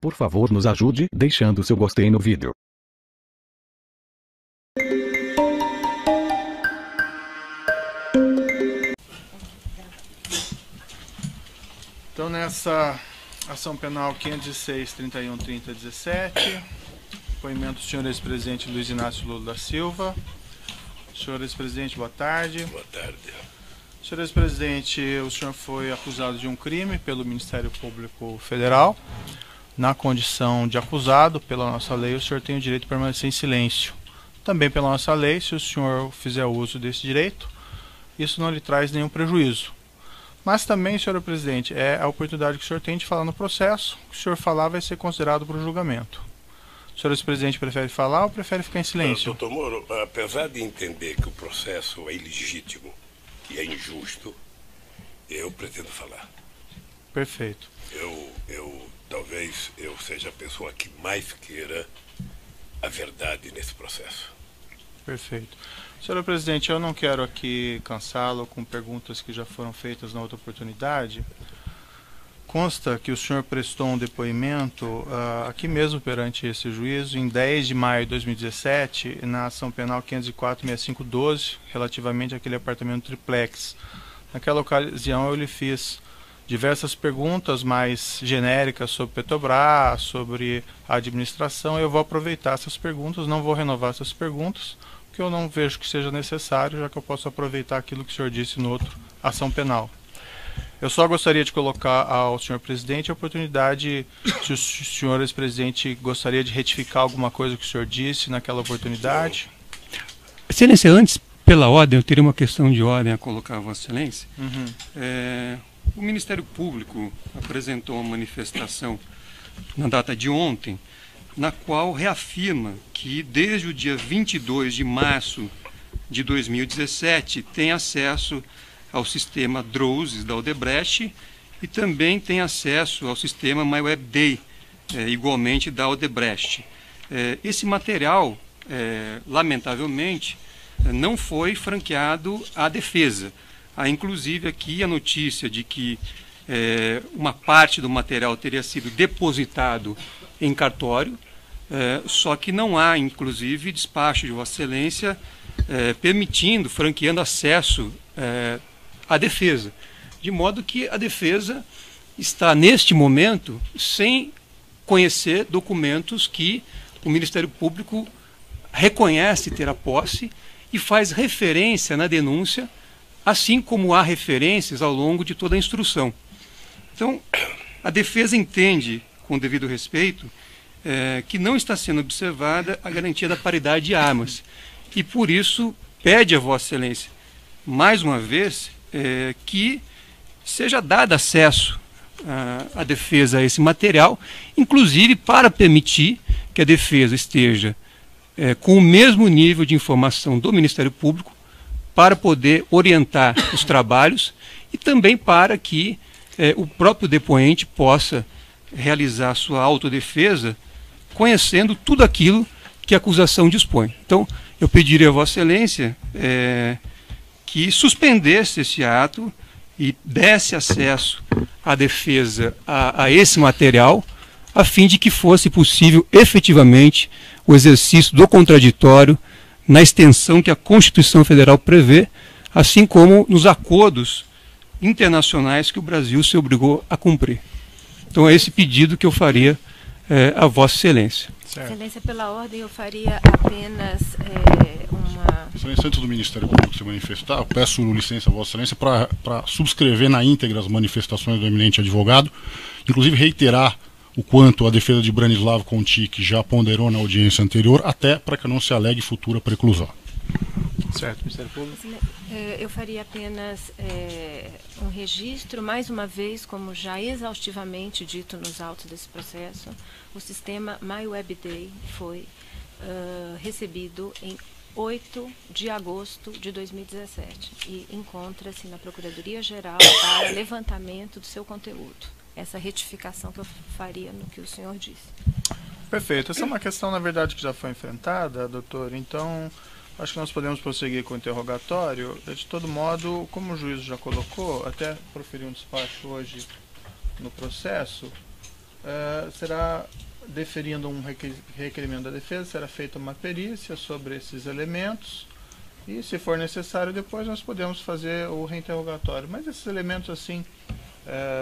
Por favor, nos ajude deixando seu gostei no vídeo. Então, nessa ação penal 506-31-30-17, depoimento do senhor ex-presidente Luiz Inácio Lula da Silva. Senhor ex-presidente, boa tarde. Boa tarde. Senhor ex-presidente, o senhor foi acusado de um crime pelo Ministério Público Federal. Na condição de acusado, pela nossa lei, o senhor tem o direito de permanecer em silêncio. Também pela nossa lei, se o senhor fizer uso desse direito, isso não lhe traz nenhum prejuízo. Mas também, senhor presidente, é a oportunidade que o senhor tem de falar no processo. O que o senhor falar vai ser considerado para o julgamento. O senhor ex-presidente prefere falar ou prefere ficar em silêncio? Doutor Moro, apesar de entender que o processo é ilegítimo e é injusto, eu pretendo falar. Perfeito. Talvez eu seja a pessoa que mais queira a verdade nesse processo. Perfeito. Senhor presidente, eu não quero aqui cansá-lo com perguntas que já foram feitas na outra oportunidade. Consta que o senhor prestou um depoimento aqui mesmo perante esse juízo em 10 de maio de 2017, na ação penal 504-6512, relativamente àquele apartamento triplex. Naquela ocasião eu lhe fiz diversas perguntas mais genéricas sobre Petrobras, sobre a administração. Eu vou aproveitar essas perguntas, não vou renovar essas perguntas, porque eu não vejo que seja necessário, já que eu posso aproveitar aquilo que o senhor disse no outro ação penal. Eu só gostaria de colocar ao senhor presidente a oportunidade, se o senhor ex-presidente gostaria de retificar alguma coisa que o senhor disse naquela oportunidade. Excelência, antes, pela ordem, eu teria uma questão de ordem a colocar a Vossa Excelência. O Ministério Público apresentou uma manifestação na data de ontem, na qual reafirma que desde o dia 22 de março de 2017 tem acesso ao sistema DROSES da Odebrecht e também tem acesso ao sistema MyWebDay, igualmente da Odebrecht. Esse material, lamentavelmente, não foi franqueado à defesa. Há inclusive aqui a notícia de que uma parte do material teria sido depositado em cartório, só que não há inclusive despacho de Vossa Excelência permitindo, franqueando acesso à defesa. De modo que a defesa está neste momento sem conhecer documentos que o Ministério Público reconhece ter a posse e faz referência na denúncia, assim como há referências ao longo de toda a instrução. Então, a defesa entende, com devido respeito, que não está sendo observada a garantia da paridade de armas. E, por isso, pede a Vossa Excelência, mais uma vez, que seja dado acesso à defesa a esse material, inclusive para permitir que a defesa esteja com o mesmo nível de informação do Ministério Público, para poder orientar os trabalhos e também para que o próprio depoente possa realizar sua autodefesa conhecendo tudo aquilo que a acusação dispõe. Então, eu pediria a Vossa Excelência que suspendesse esse ato e desse acesso à defesa a esse material, a fim de que fosse possível efetivamente o exercício do contraditório na extensão que a Constituição Federal prevê, assim como nos acordos internacionais que o Brasil se obrigou a cumprir. Então é esse pedido que eu faria a Vossa Excelência. Certo. Excelência, pela ordem, eu faria apenas uma... Excelência, antes do Ministério Público se manifestar, eu peço licença a Vossa Excelência para subscrever na íntegra as manifestações do eminente advogado, inclusive reiterar o quanto a defesa de Branislavo Contic já ponderou na audiência anterior, até para que não se alegue futura preclusão. Certo, Ministério Público. Eu faria apenas um registro, mais uma vez, como já exaustivamente dito nos autos desse processo, o sistema MyWebDay foi recebido em 8 de agosto de 2017 e encontra-se na Procuradoria-Geral para levantamento do seu conteúdo. Essa retificação que eu faria no que o senhor disse. Perfeito. Essa é uma questão, na verdade, que já foi enfrentada, doutor. Então, acho que nós podemos prosseguir com o interrogatório. De todo modo, como o juiz já colocou, até proferiu um despacho hoje no processo, será, deferindo um requerimento da defesa, será feita uma perícia sobre esses elementos e, se for necessário, depois nós podemos fazer o reinterrogatório. Mas esses elementos, assim,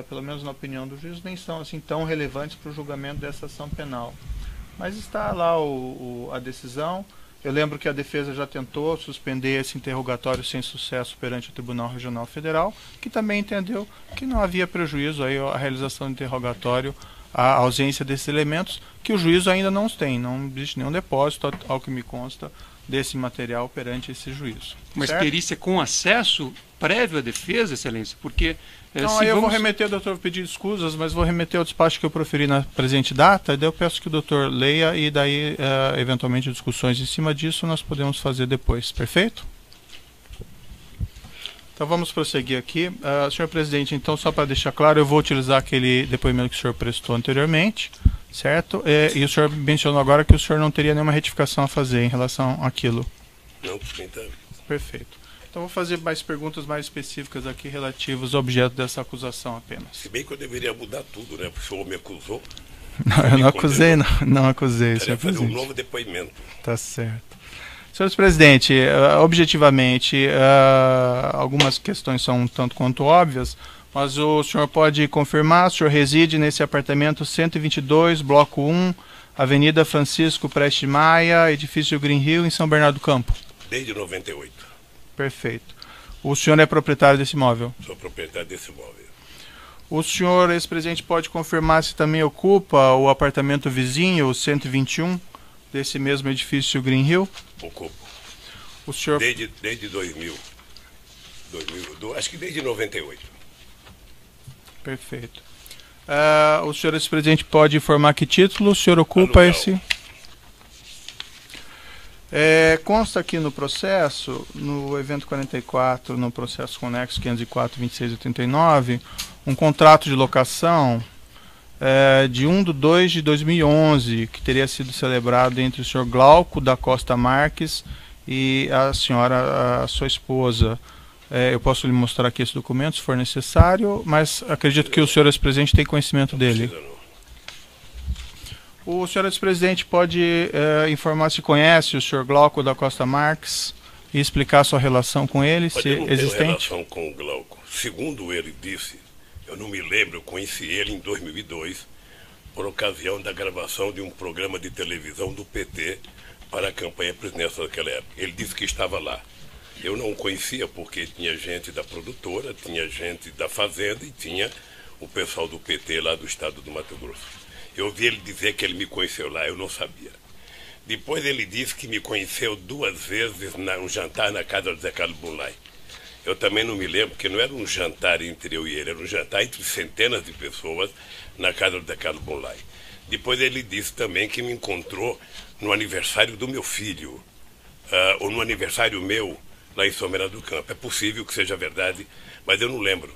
pelo menos na opinião do juiz, nem são assim tão relevantes para o julgamento dessa ação penal. Mas está lá a decisão. Eu lembro que a defesa já tentou suspender esse interrogatório sem sucesso perante o Tribunal Regional Federal, que também entendeu que não havia prejuízo aí à realização do interrogatório, a ausência desses elementos, que o juízo ainda não tem. Não existe nenhum depósito, ao que me consta, desse material perante esse juízo. Mas certo? perícia com acesso prévio à defesa, Excelência? Porque... Então, aí eu vou remeter, doutor, pedir desculpas, mas vou remeter ao despacho que eu proferi na presente data, e daí eu peço que o doutor leia, e daí, eventualmente, discussões em cima disso nós podemos fazer depois. Perfeito? Então vamos prosseguir aqui. Senhor presidente, então, só para deixar claro, eu vou utilizar aquele depoimento que o senhor prestou anteriormente, certo? E o senhor mencionou agora que o senhor não teria nenhuma retificação a fazer em relação àquilo. Não, então. Perfeito. Então vou fazer mais perguntas mais específicas aqui relativas ao objeto dessa acusação apenas. Se bem que eu deveria mudar tudo, né? Porque o senhor me acusou. Não, eu não acusei, não acusei, senhor fazer presidente. um novo depoimento. Tá certo. Senhor presidente, objetivamente, algumas questões são um tanto quanto óbvias, mas o senhor pode confirmar, o senhor reside nesse apartamento 122, bloco 1, Avenida Francisco Preste Maia, edifício Green Hill, em São Bernardo do Campo? Desde 98. Perfeito. O senhor é proprietário desse imóvel? Sou proprietário desse imóvel. O senhor, ex-presidente, pode confirmar se também ocupa o apartamento vizinho, o 121, desse mesmo edifício Green Hill? Ocupo. O senhor... Desde 2000. Acho que desde 98. Perfeito. O senhor, ex-presidente, pode informar que título o senhor ocupa Aluguel. esse... consta aqui no processo, no evento 44, no processo conexo 504-2689, um contrato de locação de 1/2/2011, que teria sido celebrado entre o senhor Glauco da Costa Marques e a senhora, a sua esposa. Eu posso lhe mostrar aqui esse documento, se for necessário, mas acredito que o senhor, ex-presidente, tem conhecimento dele. O senhor ex-presidente pode informar se conhece o senhor Glauco da Costa Marques e explicar a sua relação com ele, se eu não existente? tenho relação com o Glauco. Segundo ele disse, eu não me lembro, eu conheci ele em 2002, por ocasião da gravação de um programa de televisão do PT para a campanha presidencial daquela época. Ele disse que estava lá. Eu não o conhecia porque tinha gente da produtora, tinha gente da Fazenda e tinha o pessoal do PT lá do estado do Mato Grosso. Eu ouvi ele dizer que ele me conheceu lá, eu não sabia. Depois ele disse que me conheceu 2 vezes num jantar na casa do Zé Carlos Bunlai. Eu também não me lembro, porque não era um jantar entre eu e ele, era um jantar entre centenas de pessoas na casa do Zé Carlos Bunlai. Depois ele disse também que me encontrou no aniversário do meu filho, ou no aniversário meu, lá em São Bernardo do Campo. É possível que seja verdade, mas eu não lembro.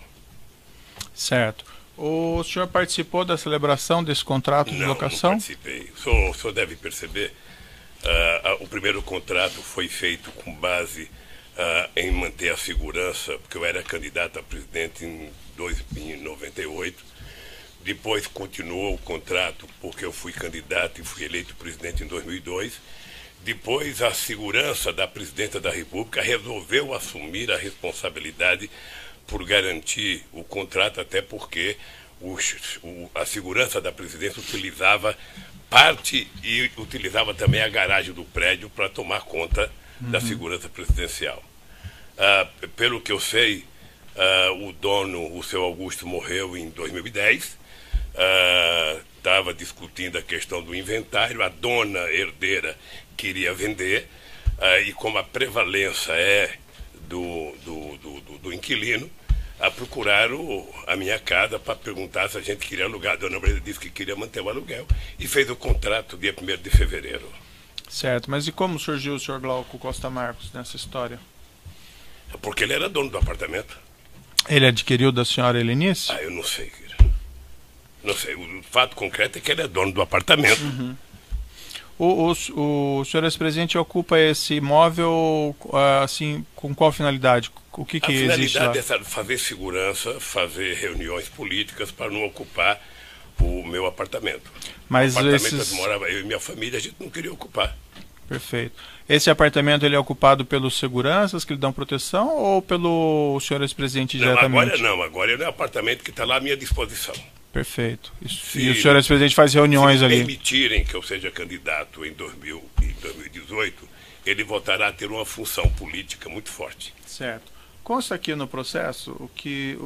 Certo. O senhor participou da celebração desse contrato de locação? Não participei. O senhor deve perceber, o primeiro contrato foi feito com base em manter a segurança, porque eu era candidato a presidente em 98. Depois continuou o contrato porque eu fui candidato e fui eleito presidente em 2002. Depois a segurança da presidenta da República resolveu assumir a responsabilidade por garantir o contrato, até porque a segurança da presidência utilizava parte e utilizava também a garagem do prédio para tomar conta da segurança presidencial. Pelo que eu sei, o dono, o seu Augusto, morreu em 2010. Estava discutindo a questão do inventário, a dona herdeira queria vender, e como a prevalência é do inquilino, procuraram a minha casa para perguntar se a gente queria alugar. A dona Brenda disse que queria manter o aluguel e fez o contrato dia 1º de fevereiro. Certo, mas e como surgiu o senhor Glauco Costa Marques nessa história? Porque ele era dono do apartamento. Ele adquiriu da senhora Helenice? Eu não sei. Não sei, o fato concreto é que ele é dono do apartamento. O senhor ex-presidente ocupa esse imóvel assim, com qual finalidade? O que existe lá? A finalidade é fazer segurança, fazer reuniões políticas para não ocupar o meu apartamento. Mas o apartamento esses... onde morava eu e minha família, a gente não queria ocupar. Perfeito. Esse apartamento ele é ocupado pelos seguranças que lhe dão proteção ou pelo senhor ex-presidente diretamente? Agora ele é um apartamento que está lá à minha disposição. Perfeito. E o senhor ex-presidente faz reuniões ali? Se permitirem que eu seja candidato em 2018, ele voltará a ter uma função política muito forte. Certo. Consta aqui no processo o que,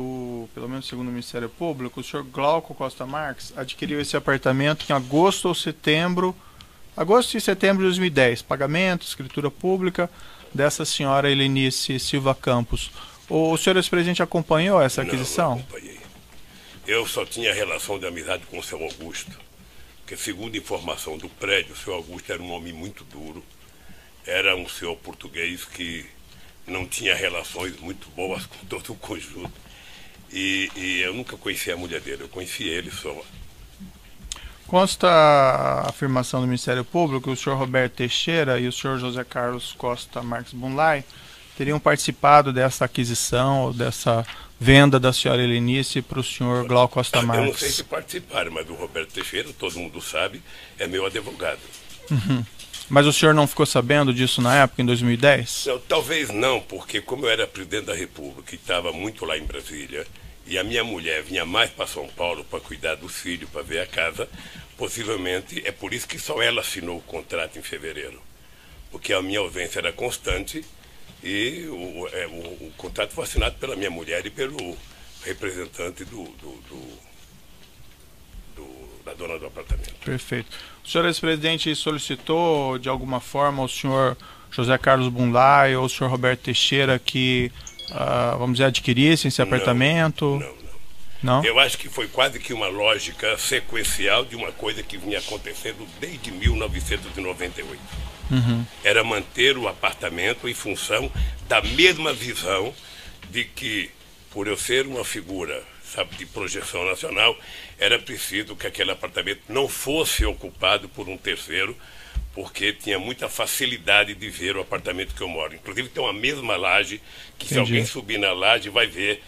pelo menos segundo o Ministério Público, o senhor Glauco Costa Marques adquiriu esse apartamento em agosto e setembro de 2010. Pagamento, escritura pública dessa senhora Helenice Silva Campos. O senhor ex-presidente acompanhou essa aquisição? Não acompanhei. Eu só tinha relação de amizade com o seu Augusto, porque segundo informação do prédio, o seu Augusto era um homem muito duro, era um senhor português que não tinha relações muito boas com todo o conjunto. E eu nunca conheci a mulher dele, eu conheci ele só. Consta a afirmação do Ministério Público que o senhor Roberto Teixeira e o senhor José Carlos Costa Marques Bunlai teriam participado dessa aquisição, dessa venda da senhora Helenice para o senhor Glauco Costa Marques. Eu não sei se participaram, mas o Roberto Teixeira, todo mundo sabe, é meu advogado. Uhum. Mas o senhor não ficou sabendo disso na época, em 2010? Não, talvez não, porque como eu era presidente da República e estava muito lá em Brasília, e a minha mulher vinha mais para São Paulo para cuidar do filho, para ver a casa, possivelmente é por isso que só ela assinou o contrato em fevereiro. Porque a minha ausência era constante e o contrato foi assinado pela minha mulher e pelo representante da dona do apartamento. Perfeito. O senhor ex-presidente solicitou de alguma forma ao senhor José Carlos Bunlai ou ao senhor Roberto Teixeira que, vamos dizer, adquirissem esse apartamento? Não. Eu acho que foi quase que uma lógica sequencial de uma coisa que vinha acontecendo desde 1998. Uhum. Era manter o apartamento em função da mesma visão de que, por eu ser uma figura, sabe, de projeção nacional, era preciso que aquele apartamento não fosse ocupado por um terceiro, porque tinha muita facilidade de ver o apartamento que eu moro. Inclusive tem uma mesma laje, que se alguém subir na laje vai ver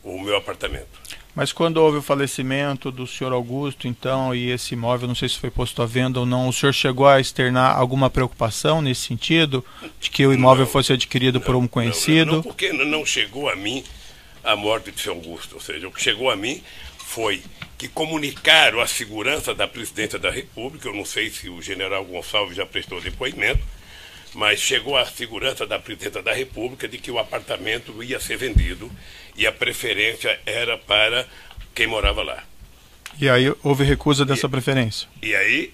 o meu apartamento. Mas quando houve o falecimento do senhor Augusto, então, e esse imóvel, não sei se foi posto à venda ou não, o senhor chegou a externar alguma preocupação nesse sentido, de que o imóvel fosse adquirido por um conhecido? Não, porque não chegou a mim a morte de seu Augusto. Ou seja, o que chegou a mim foi que comunicaram a segurança da presidência da República, eu não sei se o general Gonçalves já prestou depoimento, mas chegou a segurança da presidência da República de que o apartamento ia ser vendido e a preferência era para quem morava lá. E aí houve recusa dessa preferência? E aí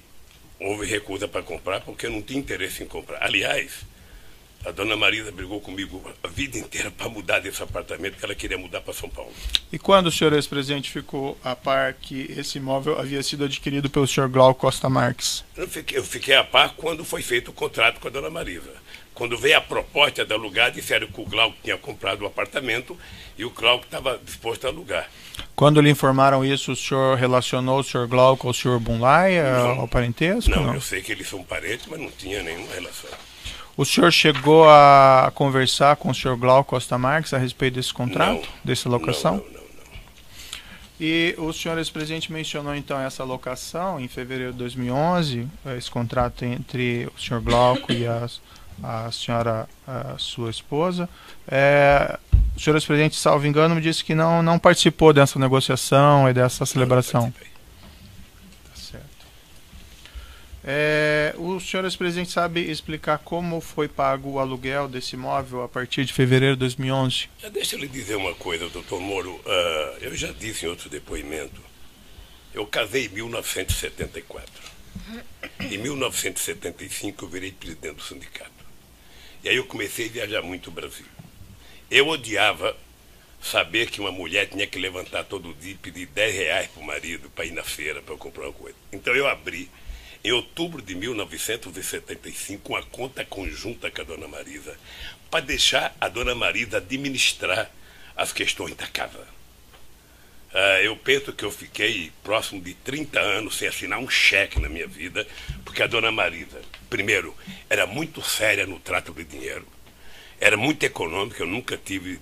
houve recusa para comprar porque eu não tinha interesse em comprar. Aliás, a dona Marisa brigou comigo a vida inteira para mudar desse apartamento, porque ela queria mudar para São Paulo. E quando o senhor ex-presidente ficou a par que esse imóvel havia sido adquirido pelo senhor Glauco Costa Marques? Eu fiquei a par quando foi feito o contrato com a dona Marisa. Quando veio a proposta de alugar, disseram que o Glauco tinha comprado o apartamento e o Glauco estava disposto a alugar. Quando lhe informaram isso, o senhor relacionou o senhor Glauco ao senhor Bunlai, ao parentesco? Não, eu sei que eles são parentes, mas não tinha nenhuma relação. O senhor chegou a conversar com o senhor Glauco Costa Marques a respeito desse contrato, dessa locação? Não. E o senhor ex-presidente mencionou então essa locação em fevereiro de 2011, esse contrato entre o senhor Glauco e a senhora, a sua esposa. O senhor ex-presidente, salvo engano, me disse que não participou dessa negociação e dessa celebração. O senhor ex-presidente sabe explicar como foi pago o aluguel desse imóvel a partir de fevereiro de 2011? Deixa eu lhe dizer uma coisa, doutor Moro. Eu já disse em outro depoimento, eu casei em 1974. Em 1975 eu virei presidente do sindicato. E aí eu comecei a viajar muito o Brasil. Eu odiava saber que uma mulher tinha que levantar todo dia e pedir R$10 para o marido para ir na feira para eu comprar uma coisa. Então eu abri, em outubro de 1975, uma conta conjunta com a dona Marisa, para deixar a dona Marisa administrar as questões da casa. Eu penso que eu fiquei próximo de 30 anos sem assinar um cheque na minha vida, porque a dona Marisa, primeiro, era muito séria no trato de dinheiro, era muito econômica, eu nunca tive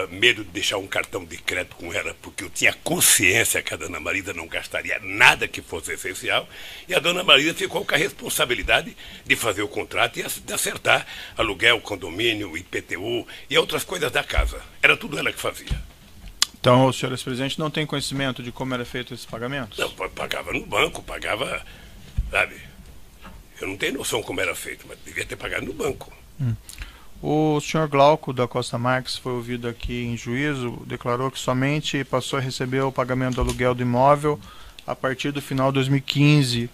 medo de deixar um cartão de crédito com ela, porque eu tinha consciência que a dona Marisa não gastaria nada que fosse essencial, e a dona Marisa ficou com a responsabilidade de fazer o contrato e de acertar aluguel, condomínio, IPTU e outras coisas da casa. Era tudo ela que fazia. Então, o senhor ex-presidente não tem conhecimento de como era feito esses pagamentos? Não, pagava no banco, pagava, sabe? Eu não tenho noção como era feito, mas devia ter pagado no banco. O senhor Glauco da Costa Marques foi ouvido aqui em juízo, declarou que somente passou a receber o pagamento do aluguel do imóvel a partir do final de 2015,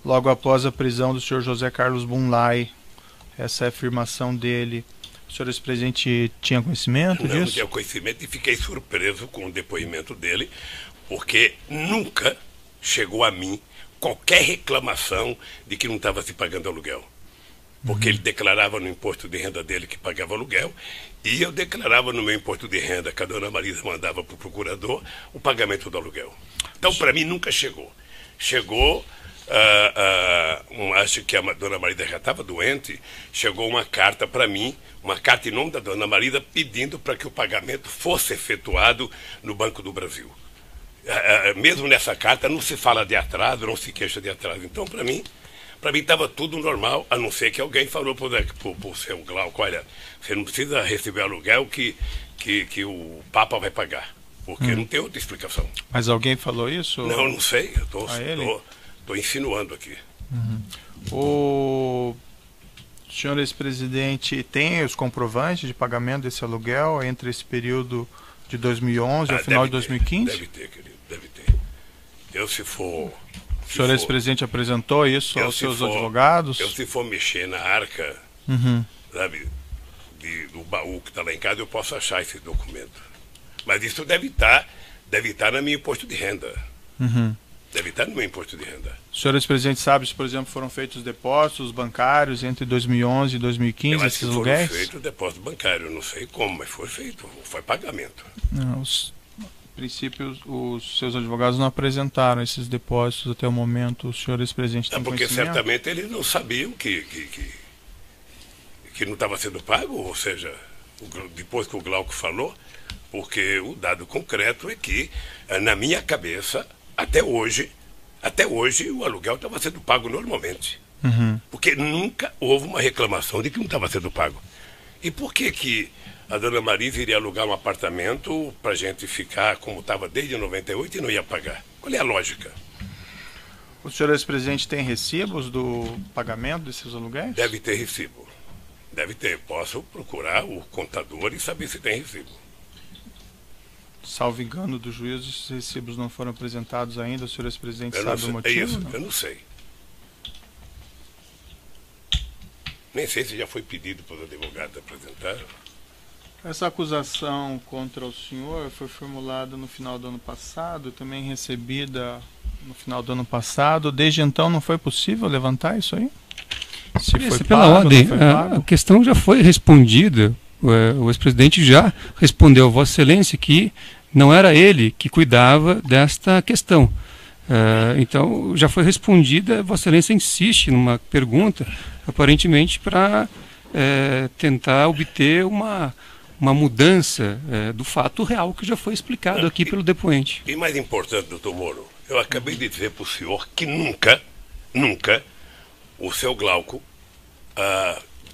logo após a prisão do senhor José Carlos Bunlai. Essa é a afirmação dele. O senhor ex-presidente tinha conhecimento disso? Não tinha conhecimento e fiquei surpreso com o depoimento dele, porque nunca chegou a mim qualquer reclamação de que não estava se pagando aluguel. Porque ele declarava no imposto de renda dele que pagava aluguel, e eu declarava no meu imposto de renda, que a dona Marisa mandava para o procurador, o pagamento do aluguel. Então, para mim, nunca chegou. Chegou, acho que a dona Marisa já estava doente, chegou uma carta para mim, uma carta em nome da dona Marisa, pedindo para que o pagamento fosse efetuado no Banco do Brasil. Mesmo nessa carta não se fala de atraso, não se queixa de atraso. Então, para mim estava tudo normal, a não ser que alguém falou para o seu Glauco: olha, você não precisa receber aluguel que o Papa vai pagar, porque não tem outra explicação. Mas alguém falou isso? Não sei, eu estou insinuando aqui. O senhor ex-presidente tem os comprovantes de pagamento desse aluguel entre esse período de 2011 ao final de 2015? Deve ter, querido, deve ter. Eu, se for... O senhor ex-presidente apresentou isso aos seus advogados? Se for mexer na arca, sabe, do baú que está lá em casa, eu posso achar esse documento. Mas isso deve estar no meu imposto de renda. Deve estar no meu imposto de renda. O senhor ex-presidente sabe se, por exemplo, foram feitos depósitos bancários entre 2011 e 2015, esses aluguéis? Foram feitos depósito bancário, não sei como, mas foi feito, foi pagamento. Não, a princípio, os seus advogados não apresentaram esses depósitos até o momento. O senhor ex-presidente tem porque conhecimento? Certamente eles não sabiam que não estava sendo pago, ou seja, depois que o Glauco falou, porque o dado concreto é que, na minha cabeça, até hoje o aluguel estava sendo pago normalmente. Porque nunca houve uma reclamação de que não estava sendo pago. E por que a dona Marisa iria alugar um apartamento para a gente ficar como estava desde 98 e não ia pagar? Qual é a lógica? O senhor ex-presidente tem recibos do pagamento desses aluguéis? Deve ter recibo. Deve ter. Posso procurar o contador e saber se tem recibo. Salvo engano do juízo, esses recibos não foram apresentados ainda. O senhor ex-presidente sabe o motivo? É isso, eu não sei. Nem sei se já foi pedido para os advogados apresentar. Essa acusação contra o senhor foi formulada no final do ano passado, também recebida no final do ano passado. Desde então não foi possível levantar isso aí? Se pela ordem, a questão já foi respondida. O ex-presidente já respondeu a Vossa Excelência que não era ele que cuidava desta questão. Então já foi respondida. Vossa Excelência insiste numa pergunta, aparentemente para tentar obter uma mudança do fato real que já foi explicado aqui pelo depoente. E mais importante, doutor Moro, eu acabei de dizer para o senhor que nunca o seu Glauco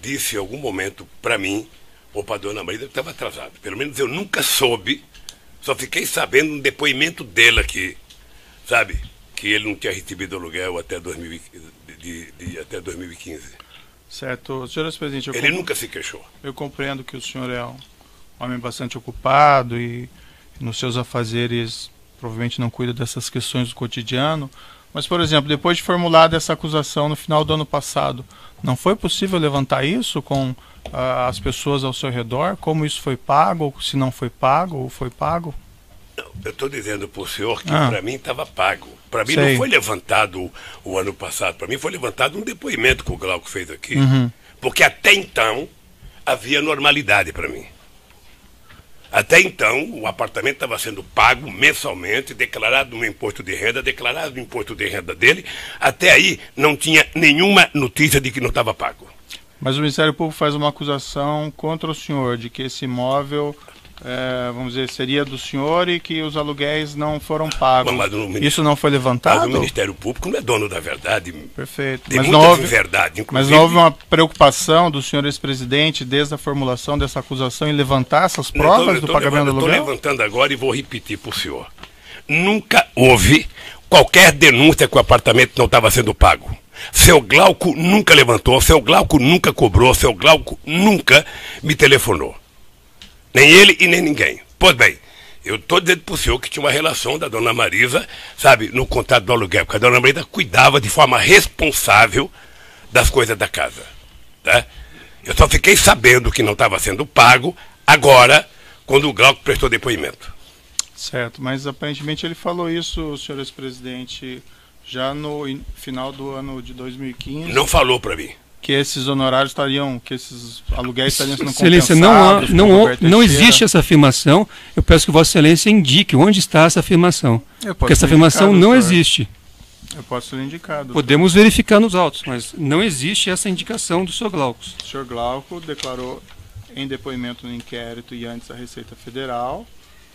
disse em algum momento para mim ou para a dona Marisa que estava atrasado. Pelo menos eu nunca soube, só fiquei sabendo um depoimento dele aqui, sabe, que ele não tinha recebido aluguel até 2015. Certo. Senhor ex-presidente, ele nunca se queixou. Eu compreendo que o senhor é um homem bastante ocupado e nos seus afazeres provavelmente não cuida dessas questões do cotidiano, mas, por exemplo, depois de formulada essa acusação no final do ano passado, não foi possível levantar isso com as pessoas ao seu redor? Como isso foi pago, ou se não foi pago, ou foi pago? Não, eu estou dizendo para o senhor que para mim estava pago. Para mim não foi levantado o ano passado, para mim foi levantado um depoimento que o Glauco fez aqui. Porque até então havia normalidade para mim. Até então, o apartamento estava sendo pago mensalmente, declarado no imposto de renda, declarado no imposto de renda dele. Até aí, não tinha nenhuma notícia de que não estava pago. Mas o Ministério Público faz uma acusação contra o senhor de que esse imóvel vamos dizer, seria do senhor e que os aluguéis não foram pagos. Isso não foi Mas levantado? o Ministério Público não é dono da verdade. Perfeito. Tem Mas muita não houve, verdade, mas inclusive. não houve uma preocupação do senhor ex-presidente, desde a formulação dessa acusação, em levantar essas provas do pagamento do aluguel? Eu estou levantando agora e vou repetir para o senhor. Nunca houve qualquer denúncia que o apartamento não estava sendo pago. Seu Glauco nunca levantou, seu Glauco nunca cobrou, seu Glauco nunca me telefonou. Nem ele e nem ninguém. Pois bem, eu estou dizendo para o senhor que tinha uma relação da dona Marisa, sabe, no contrato do aluguel, porque a dona Marisa cuidava de forma responsável das coisas da casa. Tá? Eu só fiquei sabendo que não estava sendo pago agora, quando o Glauco prestou depoimento. Certo, mas aparentemente ele falou isso, senhor ex-presidente, já no final do ano de 2015. Não falou para mim. Que esses honorários estariam, que esses aluguéis estariam sendo Excelência, compensados. não existe essa afirmação. Eu peço que Vossa Excelência indique onde está essa afirmação. Porque essa afirmação não existe. Eu posso lhe indicar, doutor. Podemos verificar nos autos, mas não existe essa indicação do Sr. Glauco. O senhor Glauco declarou em depoimento no inquérito e antes a Receita Federal,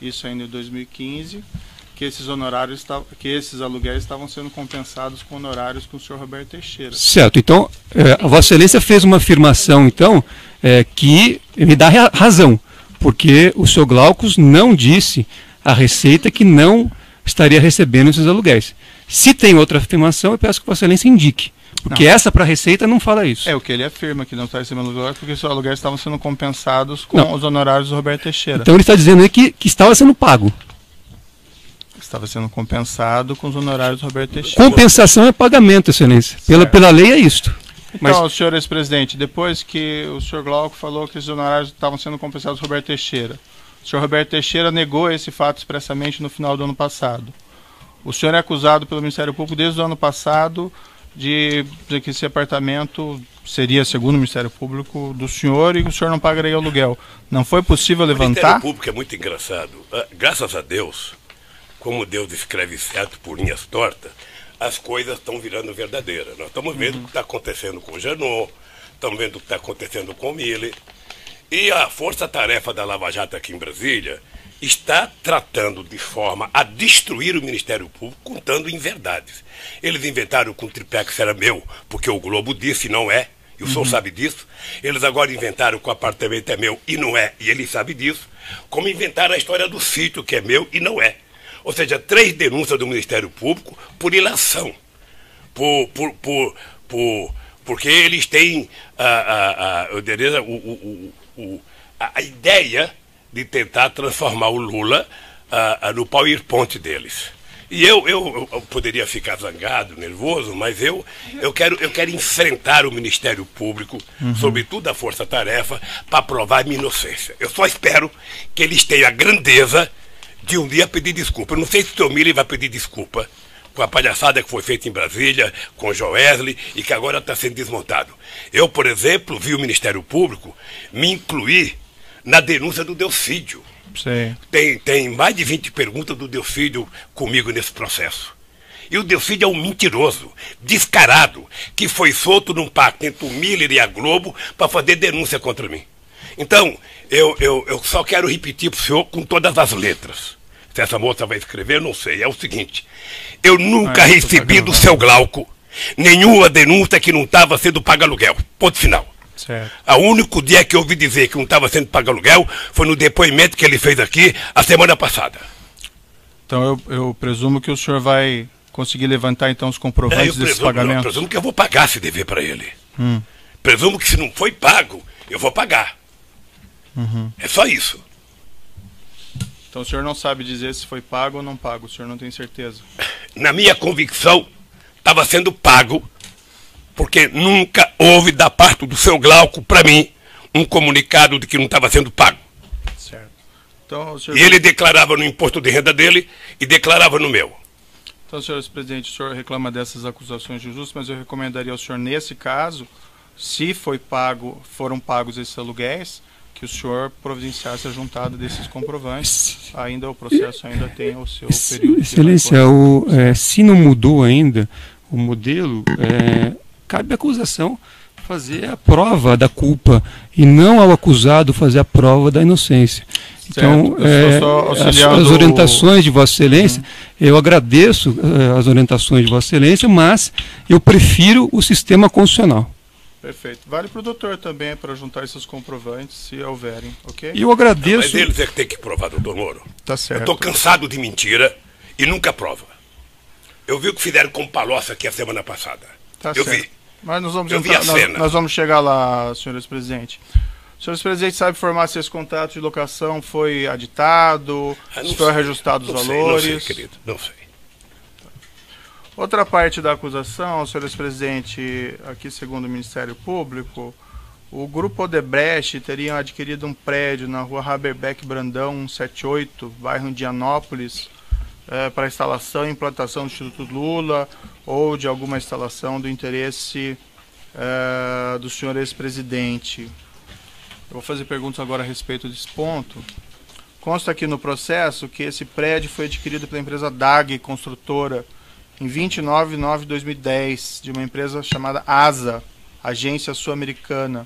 isso ainda em 2015, que esses honorários, que esses aluguéis estavam sendo compensados com honorários com o senhor Roberto Teixeira. Certo. Então, a Vossa Excelência fez uma afirmação, então, que me dá razão, porque o Sr. Glauco não disse à Receita que não estaria recebendo esses aluguéis. Se tem outra afirmação, eu peço que Vossa Excelência indique. Porque essa para a Receita não fala isso. É o que ele afirma, que não está recebendo aluguéis porque os aluguéis estavam sendo compensados com os honorários do Roberto Teixeira. Então ele está dizendo aí que estava sendo pago. Estava sendo compensado com os honorários do Roberto Teixeira. Compensação é pagamento, Excelência. Pela lei é isto. Então, senhor ex-presidente, depois que o senhor Glauco falou que esses honorários estavam sendo compensados do Roberto Teixeira, o senhor Roberto Teixeira negou esse fato expressamente no final do ano passado. O senhor é acusado pelo Ministério Público desde o ano passado de que esse apartamento seria, segundo o Ministério Público, do senhor e que o senhor não pagaria aluguel. Não foi possível levantar? O Ministério Público é muito engraçado. Graças a Deus, como Deus escreve certo por linhas tortas, as coisas estão virando verdadeiras. Nós estamos vendo o que está acontecendo com o Janot, estamos vendo o que está acontecendo com o Miller. E a força-tarefa da Lava Jato aqui em Brasília está tratando de forma a destruir o Ministério Público, contando inverdades. Eles inventaram que o triplex era meu, porque o Globo disse e não é, e o senhor sabe disso. Eles agora inventaram que o apartamento é meu e não é, e ele sabe disso. Como inventaram a história do sítio, que é meu e não é. Ou seja, 3 denúncias do Ministério Público por ilação. Porque eles têm a ideia de tentar transformar o Lula no PowerPoint deles. E eu poderia ficar zangado, nervoso, mas eu quero enfrentar o Ministério Público, sobretudo a Força-Tarefa, para provar a minha inocência. Eu só espero que eles tenham a grandeza de um dia pedir desculpa. Eu não sei se o Sr. Miller vai pedir desculpa com a palhaçada que foi feita em Brasília, com o Joesley, e que agora está sendo desmontado. Eu, por exemplo, vi o Ministério Público me incluir na denúncia do Delcídio. Sim. Tem mais de 20 perguntas do Delcídio comigo nesse processo. E o Delcídio é um mentiroso, descarado, que foi solto num pacto entre o Miller e a Globo para fazer denúncia contra mim. Então, eu só quero repetir para o senhor com todas as letras. Se essa moça vai escrever, eu não sei. É o seguinte: eu nunca recebi do seu Glauco nenhuma denúncia que não estava sendo pago aluguel. Ponto final. Certo. O único dia que eu ouvi dizer que não estava sendo pago aluguel foi no depoimento que ele fez aqui a semana passada. Então eu presumo que o senhor vai conseguir levantar então os comprovantes desses pagamentos? Eu presumo que eu vou pagar esse dever para ele. Presumo que se não foi pago, eu vou pagar. É só isso. Então o senhor não sabe dizer se foi pago ou não pago, o senhor não tem certeza? Na minha convicção, estava sendo pago, porque nunca houve da parte do seu Glauco para mim um comunicado de que não estava sendo pago. Certo. Então, o senhor... E ele declarava no imposto de renda dele e declarava no meu. Então, senhor presidente, o senhor reclama dessas acusações injustas, mas eu recomendaria ao senhor, nesse caso, se foram pagos esses aluguéis, que o senhor providenciasse a juntada desses comprovantes. Ainda o processo ainda tem o seu período. Excelência, se não mudou ainda o modelo, cabe à acusação fazer a prova da culpa e não ao acusado fazer a prova da inocência. Então, eu estou só auxiliando as orientações de Vossa Excelência, eu agradeço as orientações de Vossa Excelência, mas eu prefiro o sistema constitucional. Perfeito. Vale para o doutor também, para juntar esses comprovantes, se houverem, ok? E eu agradeço... Mas eles é que tem que provar, doutor Moro. Tá certo. Eu estou cansado de mentira e nunca prova. Eu vi o que fizeram com o Palocci aqui a semana passada. Tá eu certo. vi. Mas nós vamos Eu vi a cena. nós vamos chegar lá, senhores presidente. Senhores presidente, sabe informar se esse contrato de locação foi aditado, se foi reajustado os valores? Não sei, querido, não sei. Outra parte da acusação, senhores presidente, aqui segundo o Ministério Público, o grupo Odebrecht teria adquirido um prédio na rua Haberbeck Brandão 178, bairro Indianópolis, para instalação e implantação do Instituto Lula ou de alguma instalação do interesse do senhor ex-presidente. Eu vou fazer perguntas agora a respeito desse ponto. Consta aqui no processo que esse prédio foi adquirido pela empresa DAG Construtora em 29 de nove de 2010, de uma empresa chamada ASA, Agência Sul-Americana.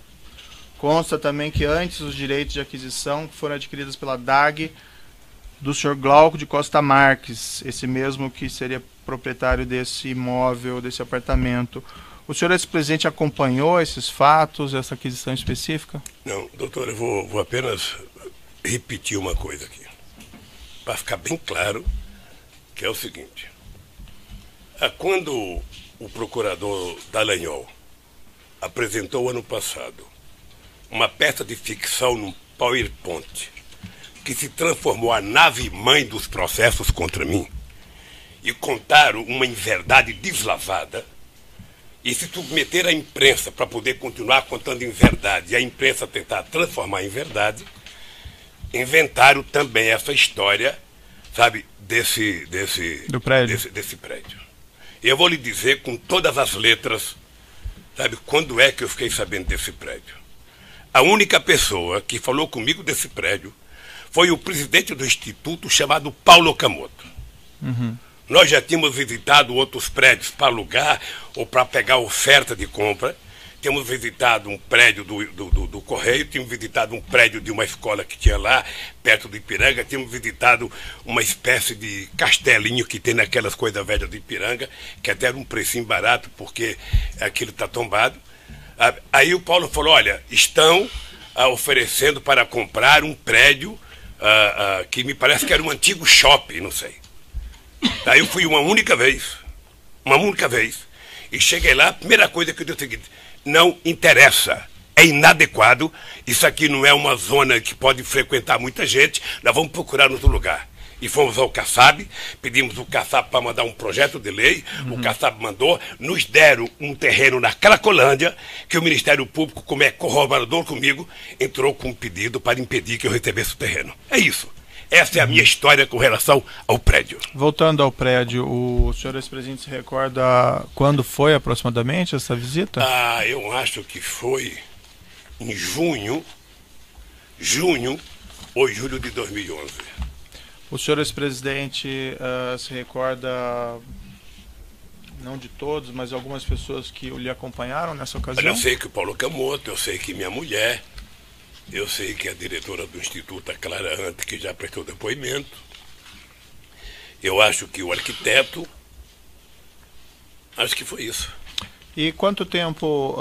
Consta também que antes os direitos de aquisição foram adquiridos pela DAG do senhor Glauco de Costa Marques, esse mesmo que seria proprietário desse imóvel, desse apartamento. O senhor ex-presidente acompanhou esses fatos, essa aquisição específica? Não, doutor, eu vou apenas repetir uma coisa aqui, para ficar bem claro, que é o seguinte. Quando o procurador Dallagnol apresentou ano passado uma peça de ficção num PowerPoint que se transformou a nave-mãe dos processos contra mim e contaram uma inverdade deslavada e se submeter à imprensa para poder continuar contando inverdade e a imprensa tentar transformar em verdade, inventaram também essa história, sabe, desse prédio. E eu vou lhe dizer com todas as letras, sabe, quando é que eu fiquei sabendo desse prédio. A única pessoa que falou comigo desse prédio foi o presidente do instituto chamado Paulo Okamoto. Nós já tínhamos visitado outros prédios para alugar ou para pegar oferta de compra. Tínhamos visitado um prédio do Correio, tínhamos visitado um prédio de uma escola que tinha lá, perto do Ipiranga, tínhamos visitado uma espécie de castelinho que tem naquelas coisas velhas do Ipiranga, que até era um precinho barato, porque aquilo está tombado. Aí o Paulo falou, olha, estão oferecendo para comprar um prédio que me parece que era um antigo shopping, não sei. Aí eu fui uma única vez, e cheguei lá, a primeira coisa que eu disse é o seguinte, não interessa, é inadequado, isso aqui não é uma zona que pode frequentar muita gente, nós vamos procurar outro lugar. E fomos ao CACAB, pedimos o CACAB para mandar um projeto de lei, o CACAB mandou, nos deram um terreno na Cracolândia, que o Ministério Público, como é corroborador comigo, entrou com um pedido para impedir que eu recebesse o terreno. É isso. Essa é a minha história com relação ao prédio. Voltando ao prédio, o senhor ex-presidente se recorda quando foi aproximadamente essa visita? Eu acho que foi em junho ou julho de 2011. O senhor ex-presidente se recorda, não de todos, mas algumas pessoas que lhe acompanharam nessa ocasião? Eu sei que o Paulo Okamoto, eu sei que minha mulher, eu sei que a diretora do Instituto, a Clara Ante, que já prestou depoimento. Eu acho que o arquiteto, acho que foi isso. E quanto tempo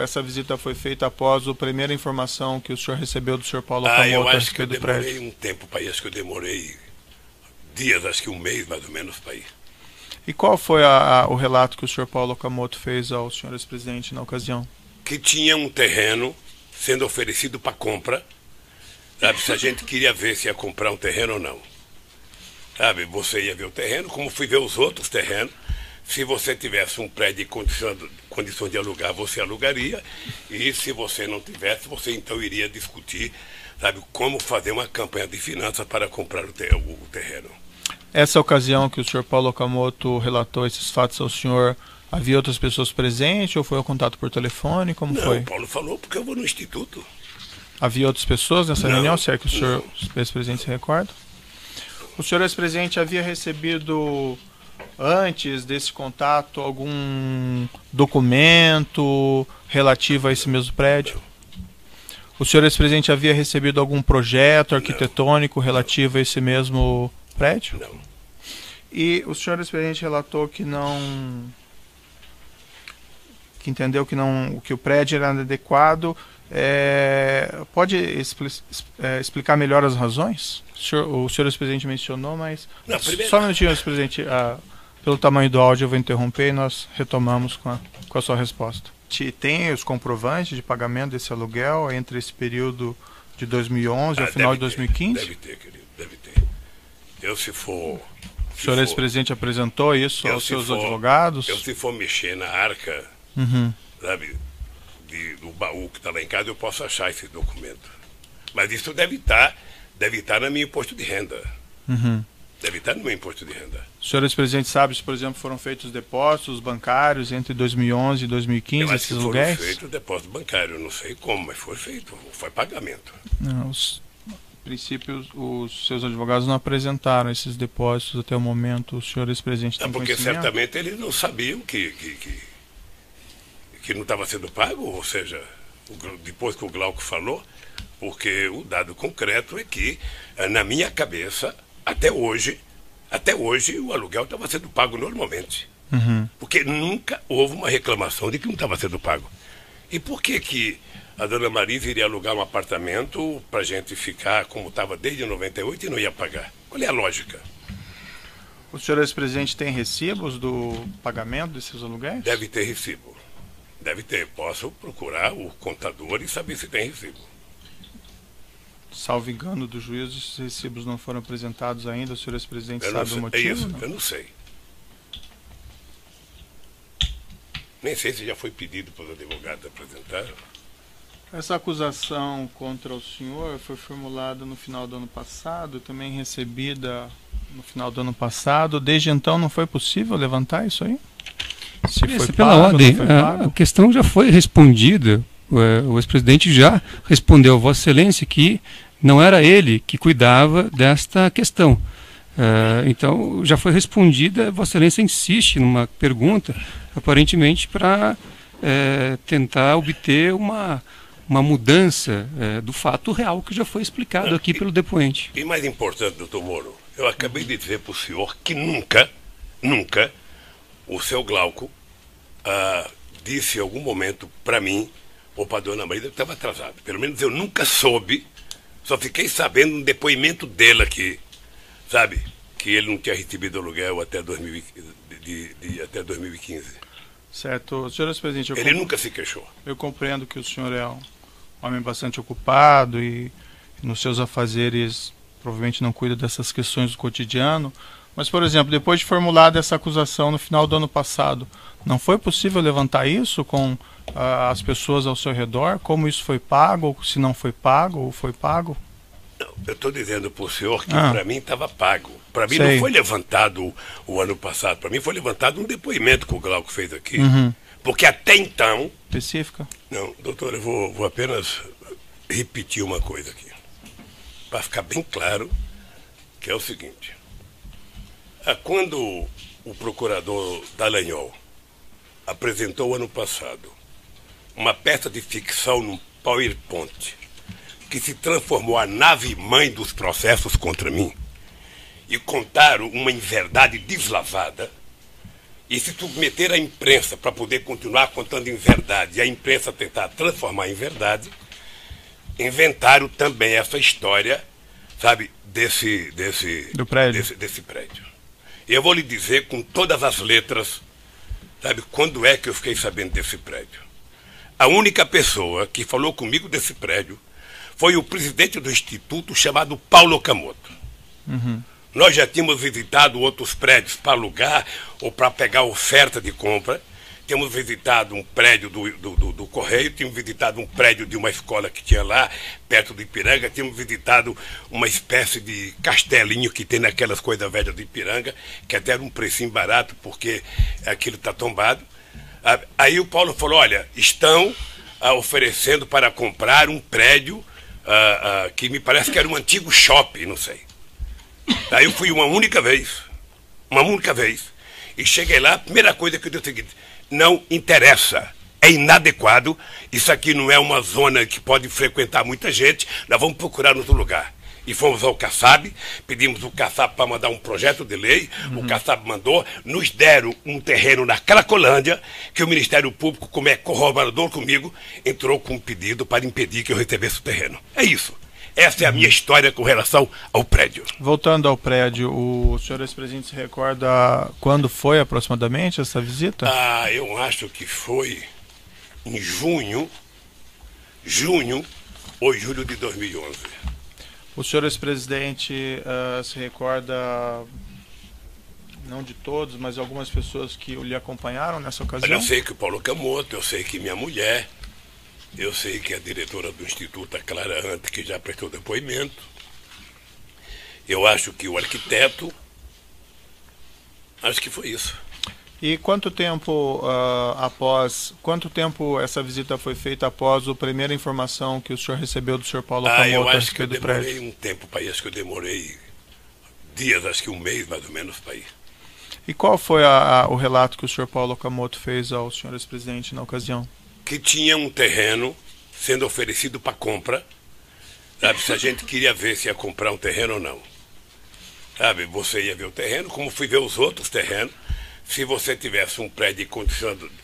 essa visita foi feita após a primeira informação que o senhor recebeu do senhor Paulo Okamoto? Eu acho que eu demorei um tempo para ir, acho que eu demorei dias, acho que um mês mais ou menos para ir. E qual foi o relato que o senhor Paulo Okamoto fez ao senhor ex-presidente na ocasião? Que tinha um terreno sendo oferecido para compra, sabe, se a gente queria ver se ia comprar um terreno ou não. Sabe, você ia ver o terreno, como fui ver os outros terrenos. Se você tivesse um prédio em condição de alugar, você alugaria. E se você não tivesse, você então iria discutir, sabe, como fazer uma campanha de finanças para comprar o terreno. Essa ocasião que o senhor Paulo Okamoto relatou esses fatos ao senhor, havia outras pessoas presentes ou foi o contato por telefone? Como foi? Não, o Paulo falou porque eu vou no instituto. Havia outras pessoas nessa reunião? Se é que o senhor ex-presidente se recorda? O senhor ex-presidente havia recebido, antes desse contato, algum documento relativo a esse mesmo prédio? O senhor ex-presidente havia recebido algum projeto arquitetônico relativo a esse mesmo prédio? Não. E o senhor ex-presidente relatou que entendeu que o prédio era inadequado. Pode explicar melhor as razões? O senhor ex-presidente mencionou, mas Não, primeiro... só um minutinho, ex-presidente. Pelo tamanho do áudio eu vou interromper e nós retomamos com a sua resposta. Tem os comprovantes de pagamento desse aluguel entre esse período de 2011 ao final de 2015? Deve ter, querido, deve ter. O senhor ex-presidente apresentou isso aos seus advogados? Se for mexer na arca, sabe, do baú que está lá em casa, eu posso achar esse documento. Mas isso deve estar no meu imposto de renda. Deve estar no meu imposto de renda. O senhor ex-presidente sabe se, por exemplo, foram feitos depósitos bancários entre 2011 e 2015, esses aluguéis? Foram feitos depósito bancário, não sei como, mas foi feito, foi pagamento. Não, princípio, os seus advogados não apresentaram esses depósitos até o momento. O senhor ex-presidente tem porque conhecimento? certamente eles não sabiam que não estava sendo pago, ou seja, depois que o Glauco falou, porque o dado concreto é que, na minha cabeça, até hoje o aluguel estava sendo pago normalmente. Porque nunca houve uma reclamação de que não estava sendo pago. E por que a dona Marisa iria alugar um apartamento para a gente ficar como estava desde 98 e não ia pagar? Qual é a lógica? O senhor ex-presidente tem recibos do pagamento desses aluguéis? Deve ter recibo. Deve ter. Posso procurar o contador e saber se tem recibo. Salvo engano do juízo, esses recibos não foram apresentados ainda. O senhor ex-presidente sabe o motivo? É isso, eu não sei. Nem sei se já foi pedido para os advogados apresentar. Essa acusação contra o senhor foi formulada no final do ano passado, também recebida no final do ano passado. Desde então não foi possível levantar isso aí? Pela ordem, a questão já foi respondida. O ex-presidente já respondeu a Vossa Excelência que não era ele que cuidava desta questão. Então, já foi respondida. Vossa Excelência insiste numa pergunta, aparentemente para tentar obter uma mudança do fato real que já foi explicado aqui pelo depoente. E mais importante, doutor Moro, eu acabei de dizer para o senhor que nunca o seu Glauco disse em algum momento para mim ou para a dona Marisa que estava atrasado. Pelo menos eu nunca soube, só fiquei sabendo no depoimento dele aqui, sabe, que ele não tinha recebido aluguel até 2015. Certo. Senhor ex-presidente, ele nunca se queixou. Eu compreendo que o senhor é um homem bastante ocupado e nos seus afazeres provavelmente não cuida dessas questões do cotidiano, mas, por exemplo, depois de formulada essa acusação no final do ano passado, não foi possível levantar isso com as pessoas ao seu redor? Como isso foi pago, ou se não foi pago, ou foi pago? Não, eu estou dizendo para o senhor que para mim estava pago. Para mim não foi levantado o ano passado, para mim foi levantado um depoimento que o Glauco fez aqui. Porque até então... Específica? Não, doutor, eu vou apenas repetir uma coisa aqui, para ficar bem claro, que é o seguinte. Quando o procurador Dallagnol apresentou ano passado uma peça de ficção num PowerPoint que se transformou a nave-mãe dos processos contra mim e contaram uma inverdade deslavada e se submeter à imprensa para poder continuar contando inverdade e a imprensa tentar transformar em verdade, inventaram também essa história, sabe, desse prédio. E eu vou lhe dizer com todas as letras, sabe, quando é que eu fiquei sabendo desse prédio. A única pessoa que falou comigo desse prédio foi o presidente do instituto chamado Paulo Okamoto. Nós já tínhamos visitado outros prédios para alugar ou para pegar oferta de compra. Tínhamos visitado um prédio do Correio, tínhamos visitado um prédio de uma escola que tinha lá, perto do Ipiranga, tínhamos visitado uma espécie de castelinho que tem naquelas coisas velhas do Ipiranga, que até era um precinho barato, porque aquilo está tombado. Aí o Paulo falou, olha, estão oferecendo para comprar um prédio que me parece que era um antigo shopping, não sei. Aí eu fui uma única vez, e cheguei lá, a primeira coisa que eu disse é o seguinte, não interessa, é inadequado, isso aqui não é uma zona que pode frequentar muita gente, nós vamos procurar outro lugar. E fomos ao CACAB, pedimos o CACAB para mandar um projeto de lei, o CACAB mandou, nos deram um terreno na Cracolândia, que o Ministério Público, como é corroborador comigo, entrou com um pedido para impedir que eu recebesse o terreno. É isso. Essa é a minha história com relação ao prédio. Voltando ao prédio, o senhor ex-presidente se recorda quando foi aproximadamente essa visita? Ah, eu acho que foi em junho ou julho de 2011. O senhor ex-presidente se recorda, não de todos, mas algumas pessoas que lhe acompanharam nessa ocasião? Eu sei que o Paulo Camoto, eu sei que minha mulher, eu sei que a diretora do Instituto, a Clara Ante, que já prestou depoimento. Eu acho que o arquiteto, acho que foi isso. E quanto tempo essa visita foi feita após a primeira informação que o senhor recebeu do senhor Paulo Camoto? Eu acho que eu demorei um tempo para ir, acho que eu demorei dias, acho que um mês mais ou menos para ir. E qual foi o relato que o senhor Paulo Camoto fez ao senhor ex-presidente na ocasião? Que tinha um terreno sendo oferecido para compra, sabe, se a gente queria ver se ia comprar um terreno ou não. Sabe, você ia ver o terreno, como fui ver os outros terrenos. Se você tivesse um prédio em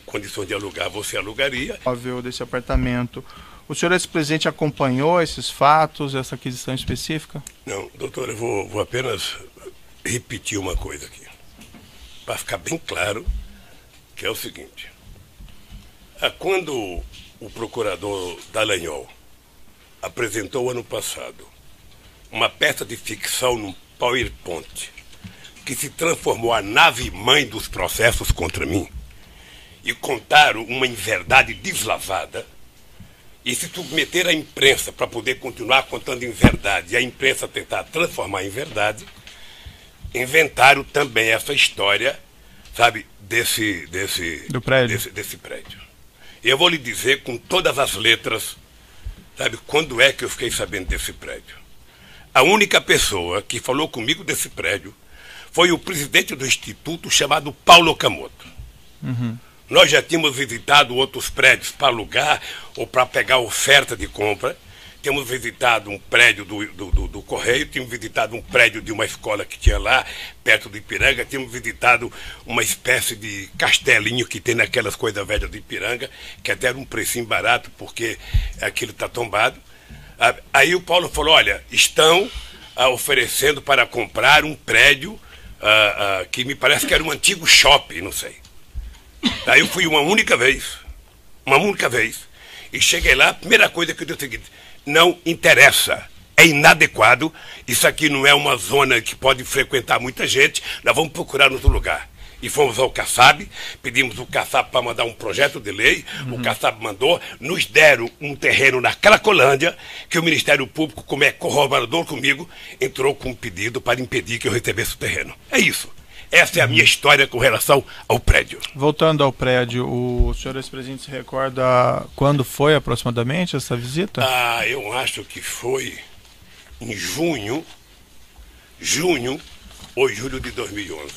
condição de alugar, você alugaria. Desse apartamento. O senhor ex-presidente acompanhou esses fatos, essa aquisição específica? Não, doutor, eu vou apenas repetir uma coisa aqui, para ficar bem claro, que é o seguinte. Quando o procurador Dallagnol apresentou ano passado uma peça de ficção num PowerPoint, que se transformou a nave-mãe dos processos contra mim, e contaram uma inverdade deslavada, e se submeter à imprensa para poder continuar contando inverdade, e a imprensa tentar transformar em verdade, inventaram também essa história, sabe, desse prédio. E eu vou lhe dizer com todas as letras, sabe, quando é que eu fiquei sabendo desse prédio. A única pessoa que falou comigo desse prédio foi o presidente do Instituto, chamado Paulo Camoto. Nós já tínhamos visitado outros prédios para alugar ou para pegar oferta de compra. Temos visitado um prédio do Correio, tínhamos visitado um prédio de uma escola que tinha lá, perto do Ipiranga, tínhamos visitado uma espécie de castelinho que tem naquelas coisas velhas do Ipiranga, que até era um precinho barato, porque aquilo está tombado. Aí o Paulo falou, olha, estão oferecendo para comprar um prédio que me parece que era um antigo shopping, não sei. Aí eu fui uma única vez, e cheguei lá, a primeira coisa que eu disse é o seguinte, não interessa, é inadequado, isso aqui não é uma zona que pode frequentar muita gente, nós vamos procurar outro lugar. E fomos ao CACAB, pedimos o CACAB para mandar um projeto de lei, o CACAB mandou, nos deram um terreno na Cracolândia, que o Ministério Público, como é corroborador comigo, entrou com um pedido para impedir que eu recebesse o terreno. É isso. Essa é a minha história com relação ao prédio. Voltando ao prédio, o senhor ex-presidente se recorda quando foi aproximadamente essa visita? Eu acho que foi em junho ou julho de 2011.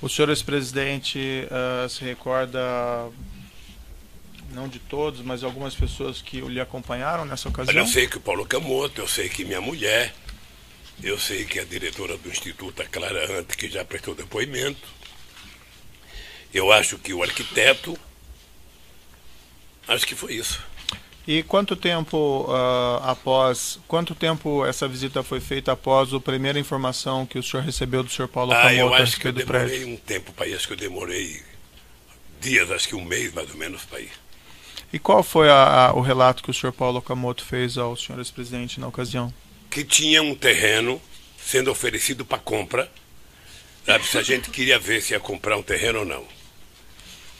O senhor ex-presidente se recorda, não de todos, mas algumas pessoas que lhe acompanharam nessa ocasião? Eu sei que o Paulo Camoto, eu sei que minha mulher, eu sei que a diretora do Instituto, a Clara Ante, que já prestou depoimento. Eu acho que o arquiteto, acho que foi isso. E quanto tempo essa visita foi feita após a primeira informação que o senhor recebeu do senhor Paulo Camoto? Eu acho que eu demorei um tempo para ir, acho que eu demorei dias, acho que um mês mais ou menos para ir. E qual foi o relato que o senhor Paulo Camoto fez ao senhor ex-presidente na ocasião? Que tinha um terreno sendo oferecido para compra, sabe, se a gente queria ver se ia comprar um terreno ou não.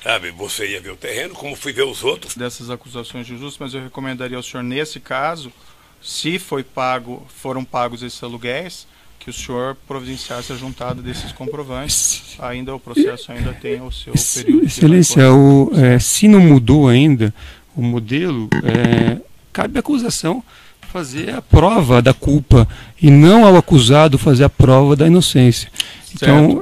Sabe, você ia ver o terreno, como fui ver os outros. Dessas acusações de injustas, mas eu recomendaria ao senhor, nesse caso, se foram pagos esses aluguéis, que o senhor providenciasse a juntada desses comprovantes. O processo ainda tem o seu período. Excelência, se não mudou ainda o modelo, cabe à acusação fazer a prova da culpa e não ao acusado fazer a prova da inocência. Então,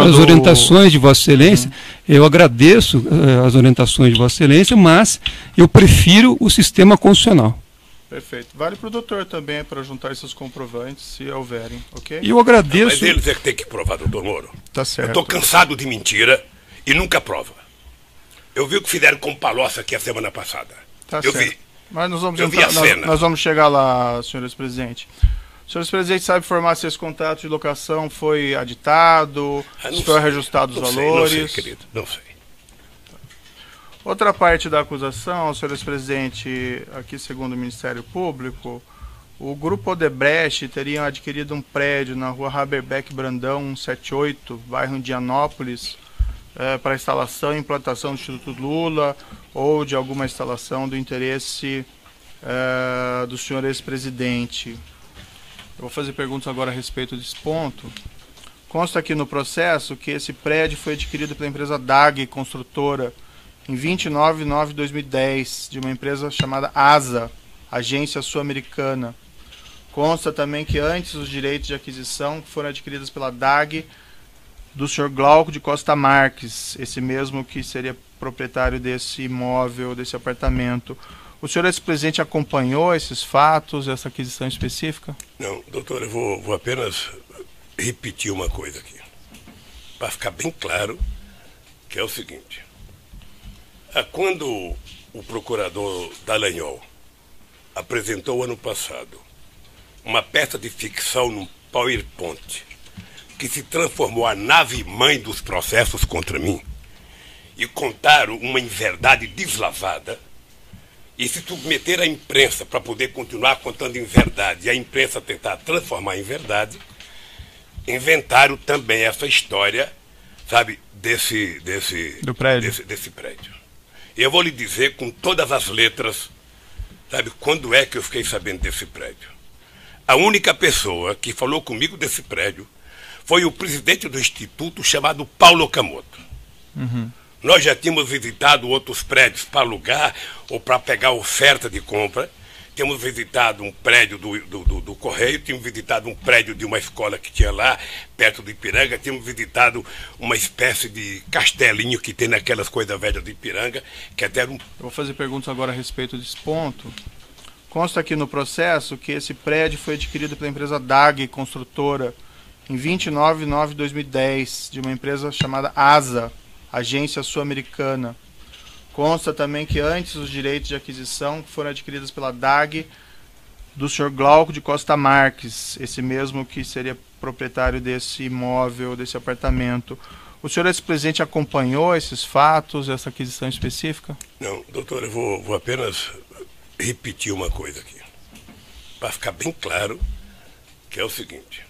as orientações de Vossa Excelência Eu agradeço as orientações de Vossa Excelência, mas eu prefiro o sistema constitucional. Perfeito. Vale para o doutor também, para juntar esses comprovantes, se houverem, ok? E eu agradeço... Mas eles é que tem que provar, doutor Moro. Tá certo. Eu estou cansado de mentira e nunca prova. Eu vi o que fizeram com o Palocci aqui a semana passada. Tá eu certo. vi. Mas nós vamos, Eu vi a cena. nós vamos chegar lá, senhores presidente. O senhor presidente sabe informar se esse contrato de locação foi aditado, se foi reajustado os valores? Não sei, querido, não sei. Outra parte da acusação, senhores presidente, aqui segundo o Ministério Público, o Grupo Odebrecht teria adquirido um prédio na rua Haberbeck Brandão, 178, bairro Indianópolis, para instalação e implantação do Instituto Lula ou de alguma instalação do interesse do senhor ex-presidente. Eu vou fazer perguntas agora a respeito desse ponto. Consta aqui no processo que esse prédio foi adquirido pela empresa DAG Construtora em 29 de nove de 2010, de uma empresa chamada ASA, Agência Sul-Americana. Consta também que antes os direitos de aquisição foram adquiridos pela DAG do senhor Glauco de Costa Marques, esse mesmo que seria proprietário desse imóvel, desse apartamento. O senhor ex-presidente acompanhou esses fatos, essa aquisição específica? Não, doutor, eu vou apenas repetir uma coisa aqui, para ficar bem claro, que é o seguinte. Quando o procurador Dallagnol apresentou ano passado uma peça de ficção num PowerPoint que se transformou a nave-mãe dos processos contra mim e contaram uma inverdade deslavada e se submeter à imprensa para poder continuar contando inverdade e a imprensa tentar transformar em verdade, inventaram também essa história, sabe, desse prédio. E eu vou lhe dizer com todas as letras, sabe, quando é que eu fiquei sabendo desse prédio. A única pessoa que falou comigo desse prédio foi o presidente do instituto chamado Paulo Okamoto. Uhum. Nós já tínhamos visitado outros prédios para alugar ou para pegar oferta de compra. Temos visitado um prédio do Correio, tínhamos visitado um prédio de uma escola que tinha lá, perto do Ipiranga, tínhamos visitado uma espécie de castelinho que tem naquelas coisas velhas do Ipiranga, que até era um... Eu vou fazer perguntas agora a respeito desse ponto. Consta aqui no processo que esse prédio foi adquirido pela empresa DAG Construtora em 29 de nove de 2010, de uma empresa chamada ASA, Agência Sul-Americana. Consta também que antes os direitos de aquisição foram adquiridos pela DAG do senhor Glauco de Costa Marques, esse mesmo que seria proprietário desse imóvel, desse apartamento. O senhor ex-presidente acompanhou esses fatos, essa aquisição específica? Não, doutor, eu vou apenas repetir uma coisa aqui, para ficar bem claro, que é o seguinte.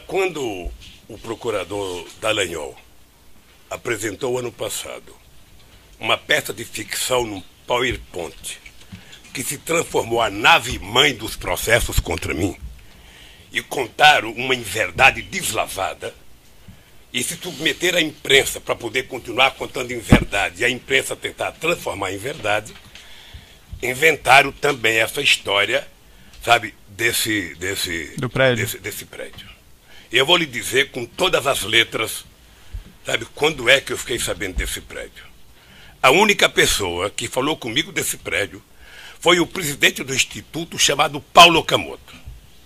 Quando o procurador Dallagnol apresentou ano passado uma peça de ficção num PowerPoint que se transformou a nave-mãe dos processos contra mim e contaram uma inverdade deslavada e se submeter à imprensa para poder continuar contando inverdade e a imprensa tentar transformar em verdade, inventaram também essa história, sabe, desse prédio. E eu vou lhe dizer com todas as letras, sabe, quando é que eu fiquei sabendo desse prédio. A única pessoa que falou comigo desse prédio foi o presidente do instituto chamado Paulo Okamoto.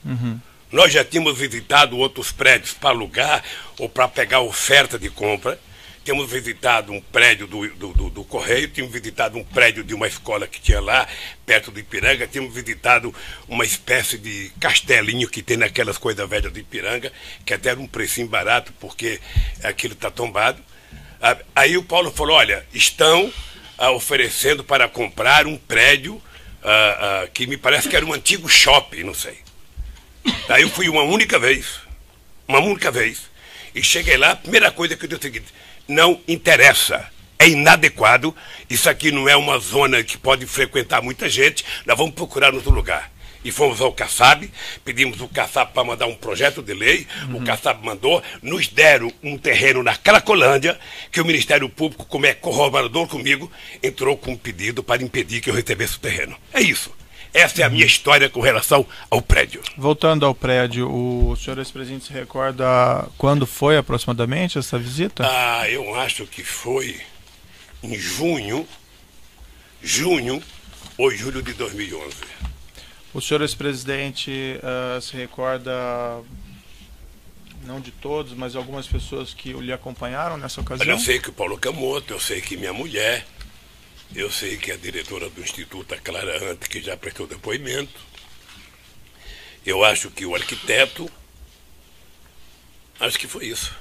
Uhum. Nós já tínhamos visitado outros prédios para alugar ou para pegar oferta de compra. Temos visitado um prédio do Correio, tínhamos visitado um prédio de uma escola que tinha lá, perto do Ipiranga, tínhamos visitado uma espécie de castelinho que tem naquelas coisas velhas do Ipiranga, que até era um precinho barato, porque aquilo está tombado. Aí o Paulo falou, olha, estão oferecendo para comprar um prédio que me parece que era um antigo shopping, não sei. Aí eu fui uma única vez, e cheguei lá, a primeira coisa que eu disse é o seguinte, não interessa, é inadequado, isso aqui não é uma zona que pode frequentar muita gente, nós vamos procurar outro lugar. E fomos ao CACAB, pedimos o CACAB para mandar um projeto de lei, o CACAB mandou, nos deram um terreno na Cracolândia, que o Ministério Público, como é corroborador comigo, entrou com um pedido para impedir que eu recebesse o terreno. É isso. Essa é a minha história com relação ao prédio. Voltando ao prédio, o senhor ex-presidente se recorda quando foi aproximadamente essa visita? Eu acho que foi em junho ou julho de 2011. O senhor ex-presidente se recorda, não de todos, mas algumas pessoas que lhe acompanharam nessa ocasião? Eu sei que o Paulo Camoto, eu sei que minha mulher, eu sei que a diretora do Instituto, a Clara Ante, que já prestou depoimento. Eu acho que o arquiteto, acho que foi isso.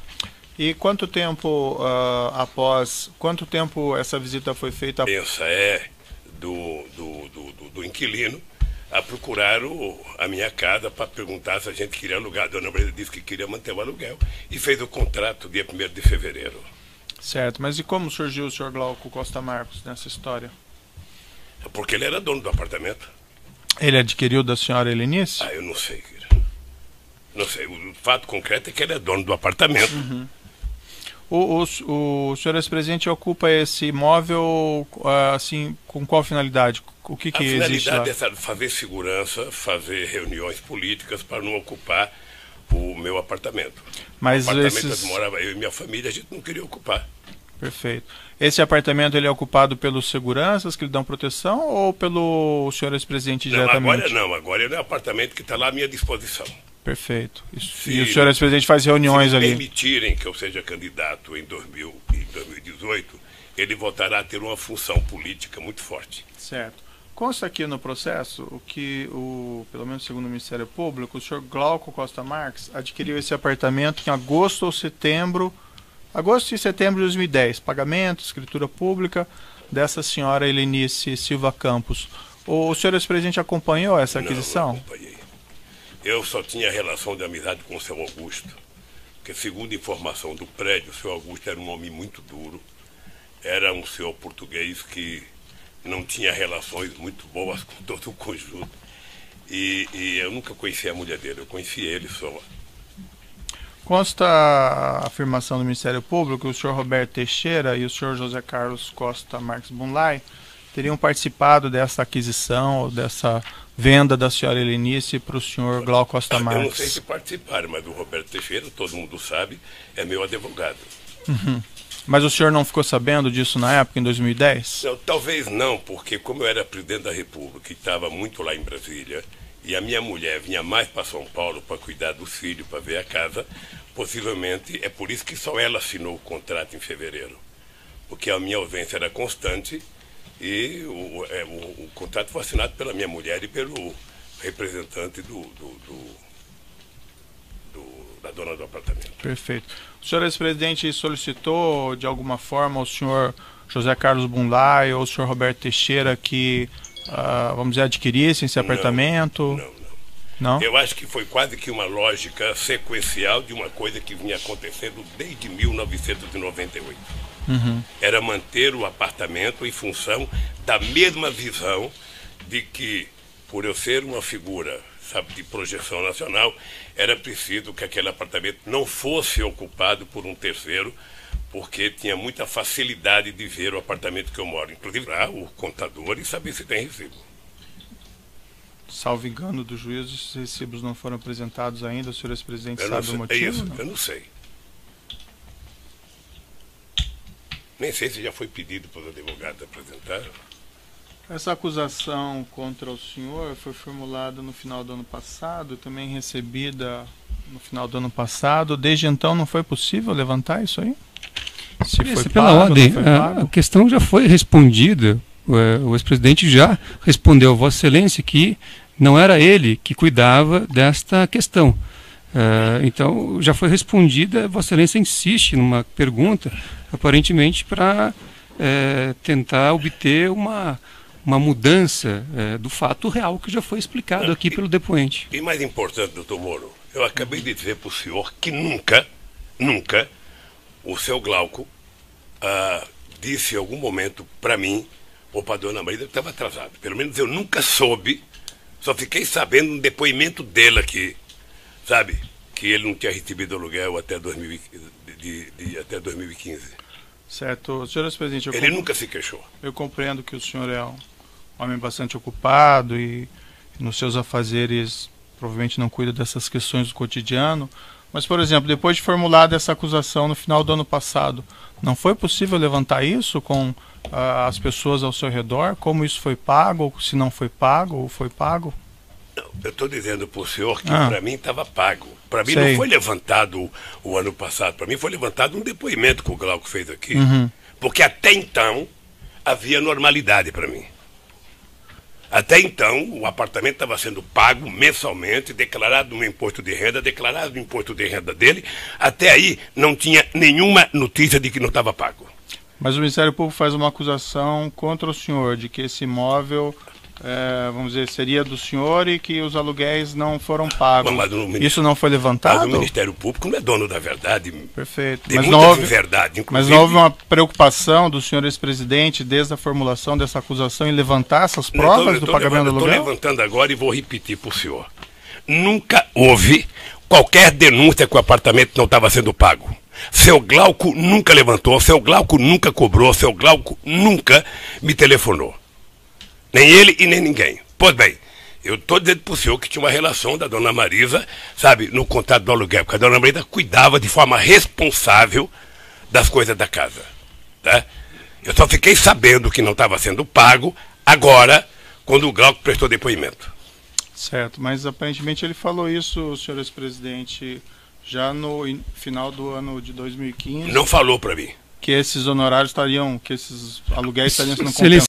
E quanto tempo quanto tempo essa visita foi feita? Essa é do inquilino a procurar a minha casa para perguntar se a gente queria alugar. A dona Brenda disse que queria manter o aluguel e fez o contrato dia 1º de fevereiro. Certo, mas e como surgiu o senhor Glauco Costa Marcos nessa história? Porque ele era dono do apartamento. Ele adquiriu da senhora Helenice? Eu não sei, querido. Não sei, o fato concreto é que ele é dono do apartamento. Uhum. O senhor ex-presidente ocupa esse imóvel assim, com qual finalidade? O que existe lá? A finalidade é fazer segurança, fazer reuniões políticas para não ocupar o meu apartamento. Mas o apartamento onde morava eu e minha família, a gente não queria ocupar. Perfeito. Esse apartamento ele é ocupado pelos seguranças que lhe dão proteção ou pelo senhor ex-presidente diretamente? Agora ele é um apartamento que está lá à minha disposição. Perfeito. E o senhor ex-presidente faz reuniões ali? Se permitirem que eu seja candidato em 2018, ele voltará a ter uma função política muito forte. Certo. Consta aqui no processo o que, pelo menos segundo o Ministério Público, o senhor Glauco Costa Marques adquiriu esse apartamento em agosto e setembro de 2010. Pagamento, escritura pública dessa senhora Helenice Silva Campos. O senhor ex-presidente acompanhou essa aquisição? Não acompanhei. Eu só tinha relação de amizade com o seu Augusto, porque segundo informação do prédio, o seu Augusto era um homem muito duro, era um senhor português que não tinha relações muito boas com todo o conjunto, e eu nunca conheci a mulher dele, eu conheci ele só. Consta a afirmação do Ministério Público que o senhor Roberto Teixeira e o senhor José Carlos Costa Marques Bunlai teriam participado dessa aquisição, dessa venda da senhora Helenice para o senhor Glauco Costa Marques. Eu não sei se participaram, mas o Roberto Teixeira, todo mundo sabe, é meu advogado. Uhum. Mas o senhor não ficou sabendo disso na época, em 2010? Não, talvez não, porque como eu era presidente da República e estava muito lá em Brasília, e a minha mulher vinha mais para São Paulo para cuidar do filho, para ver a casa, possivelmente é por isso que só ela assinou o contrato em fevereiro. Porque a minha ausência era constante e o contrato foi assinado pela minha mulher e pelo representante da dona do apartamento. Perfeito. O senhor ex-presidente solicitou de alguma forma ao senhor José Carlos Bunlai ou ao senhor Roberto Teixeira que, vamos dizer, adquirissem esse apartamento? Não. Eu acho que foi quase que uma lógica sequencial de uma coisa que vinha acontecendo desde 1998. Uhum. Era manter o apartamento em função da mesma visão de que, por eu ser uma figura, sabe, de projeção nacional, era preciso que aquele apartamento não fosse ocupado por um terceiro, porque tinha muita facilidade de ver o apartamento que eu moro, inclusive lá o contador, e saber se tem recibo. Salvo engano do juízo, esses recibos não foram apresentados ainda, o senhor ex-presidente sabe o motivo? É isso, eu não sei. Nem sei se já foi pedido para os advogados apresentar. Essa acusação contra o senhor foi formulada no final do ano passado, também recebida no final do ano passado. Desde então não foi possível levantar isso aí? Se pela ordem, a questão já foi respondida. O ex-presidente já respondeu a Vossa Excelência que não era ele que cuidava desta questão. Então já foi respondida. Vossa Excelência insiste numa pergunta, aparentemente para tentar obter uma mudança do fato real que já foi explicado aqui pelo depoente. E mais importante, doutor Moro, eu acabei de dizer para o senhor que nunca o seu Glauco disse em algum momento para mim ou para a dona Maria que estava atrasado. Pelo menos eu nunca soube, só fiquei sabendo no depoimento dele aqui, sabe, que ele não tinha recebido aluguel até 2015. Certo. Senhor ex-presidente, ele nunca se queixou. Eu compreendo que o senhor é um homem bastante ocupado e nos seus afazeres provavelmente não cuida dessas questões do cotidiano. Mas, por exemplo, depois de formulada essa acusação no final do ano passado, não foi possível levantar isso com as pessoas ao seu redor? Como isso foi pago, ou se não foi pago, ou foi pago? Não, eu estou dizendo para o senhor que para mim estava pago. Para mim não foi levantado o ano passado. Para mim foi levantado um depoimento que o Glauco fez aqui. Porque até então havia normalidade para mim. Até então, o apartamento estava sendo pago mensalmente, declarado no imposto de renda, declarado no imposto de renda dele. Até aí, não tinha nenhuma notícia de que não estava pago. Mas o Ministério Público faz uma acusação contra o senhor, de que esse imóvel, vamos dizer, seria do senhor e que os aluguéis não foram pagos. Isso não foi levantado? Mas o Ministério Público não é dono da verdade. Perfeito. Tem muita verdade, inclusive. Mas não houve uma preocupação do senhor ex-presidente, desde a formulação dessa acusação, em levantar essas provas do pagamento do aluguel? Estou levantando agora e vou repetir para o senhor. Nunca houve qualquer denúncia que o apartamento não estava sendo pago. Seu Glauco nunca levantou, seu Glauco nunca cobrou, seu Glauco nunca me telefonou. Nem ele e nem ninguém. Pois bem, eu estou dizendo para o senhor que tinha uma relação da dona Marisa, sabe, no contrato do aluguel, porque a dona Marisa cuidava de forma responsável das coisas da casa. Tá? Eu só fiquei sabendo que não estava sendo pago agora, quando o Glauco prestou depoimento. Certo, mas aparentemente ele falou isso, senhor ex-presidente, já no final do ano de 2015. Não falou para mim. Que esses honorários estariam, que esses aluguéis estariam sendo compensados.